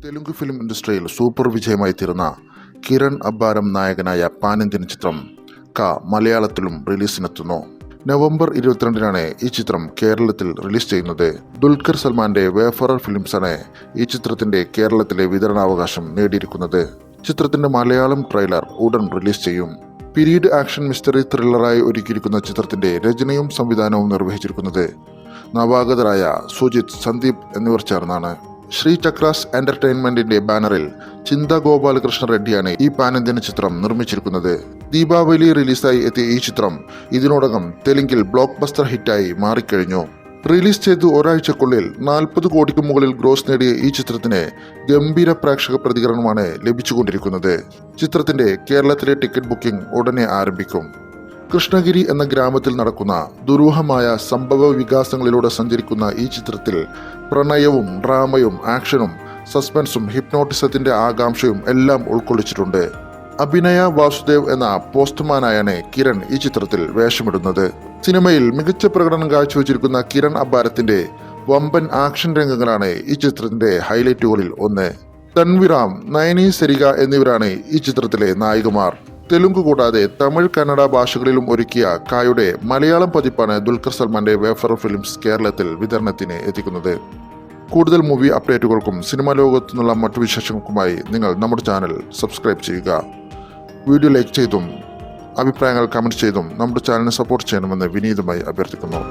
Telugu film ഇൻഡസ്ട്രിയിൽ super വിജയമായി തീർന്ന കിരൺ അബ്ബാരം നായകനായ പാൻ ഇന്ത്യൻ ചിത്രം മലയാളത്തിലും റിലീസിനെത്തുന്നു. നവംബർ 22-നാണ് ഈ ചിത്രം കേരളത്തിൽ റിലീസ് ചെയ്യുന്നത്. ദുൽഖർ സൽമാന്റെ വേഫറർ ഫിലിംസാണ് ഈ ചിത്രത്തിന്റെ കേരളത്തിലെ വിതരണാവകാശം നേടിയിരിക്കുന്നത്. ചിത്രത്തിന്റെ മലയാളം ട്രെയിലർ ഉടൻ റിലീസ് ചെയ്യും. പീരീഡ് ആക്ഷൻ മിസ്റ്ററി ത്രില്ലറായി ഒരുക്കിയിരിക്കുന്ന ചിത്രത്തിന്റെ രചനയും സംവിധാനവും നിർവഹിച്ചിരിക്കുന്നത് നവാഗതരായ സുജിത്, സന്ദീപ് എന്നിവർ ചേർന്നാണ്. ശ്രീ ചക്രാസ് എന്റർടൈൻമെന്റിന്റെ ബാനറിൽ ചിന്ത ഗോപാലകൃഷ്ണ റെഡ്ഡിയാണ് ഈ പാൻ ഇന്ത്യൻ ചിത്രം നിർമ്മിച്ചിരിക്കുന്നത്. ദീപാവലി റിലീസായി എത്തിയ ഈ ചിത്രം ഇതിനോടകം തെലുങ്കിൽ ബ്ലോക്ക് ബസ്റ്റർ ഹിറ്റായി മാറിക്കഴിഞ്ഞു. റിലീസ് ചെയ്ത് ഒരാഴ്ചക്കുള്ളിൽ 40 കോടിക്ക് മുകളിൽ ഗ്രോസ് നേടിയ ഈ ചിത്രത്തിന് ഗംഭീര പ്രേക്ഷക പ്രതികരണമാണ് ലഭിച്ചുകൊണ്ടിരിക്കുന്നത്. ചിത്രത്തിന്റെ കേരളത്തിലെ ടിക്കറ്റ് ബുക്കിംഗ് ഉടനെ ആരംഭിക്കും. കൃഷ്ണഗിരി എന്ന ഗ്രാമത്തിൽ നടക്കുന്ന ദുരൂഹമായ സംഭവ വികാസങ്ങളിലൂടെ സഞ്ചരിക്കുന്ന ഈ ചിത്രത്തിൽ പ്രണയവും ഡ്രാമയും ആക്ഷനും സസ്പെൻസും ഹിപ്നോട്ടിസത്തിന്റെ ആകാംക്ഷയും എല്ലാം ഉൾക്കൊള്ളിച്ചിട്ടുണ്ട്. അഭിനയ വാസുദേവ് എന്ന പോസ്റ്റ്മാനായാണ് കിരൺ ഈ ചിത്രത്തിൽ വേഷമിടുന്നത്. സിനിമയിൽ മികച്ച പ്രകടനം കാഴ്ചവെച്ചിരിക്കുന്ന കിരൺ അബ്ബാരത്തിന്റെ വമ്പൻ ആക്ഷൻ രംഗങ്ങളാണ് ഈ ചിത്രത്തിന്റെ ഹൈലൈറ്റുകളിൽ ഒന്ന്. തൻവിറാം, നയനി സരിക എന്നിവരാണ് ഈ ചിത്രത്തിലെ നായികമാർ. തെലുങ്ക് കൂടാതെ തമിഴ്, കന്നഡ ഭാഷകളിലും ഒരുക്കിയ കായുടെ മലയാളം പതിപ്പാണ് ദുൽഖർ സൽമാന്റെ വേഫറർ ഫിലിംസ് കേരളത്തിൽ വിതരണത്തിന് എത്തിക്കുന്നത്. കൂടുതൽ മൂവി അപ്ഡേറ്റുകൾക്കും സിനിമാ ലോകത്തു നിന്നുള്ള മറ്റു വിശേഷങ്ങൾക്കുമായി നിങ്ങൾ നമ്മുടെ ചാനൽ സബ്സ്ക്രൈബ് ചെയ്യുക. വീഡിയോ ലൈക്ക് ചെയ്തും അഭിപ്രായങ്ങൾ കമന്റ് ചെയ്തും നമ്മുടെ ചാനലിനെ സപ്പോർട്ട് ചെയ്യണമെന്ന് വിനീതമായി അഭ്യർത്ഥിക്കുന്നു.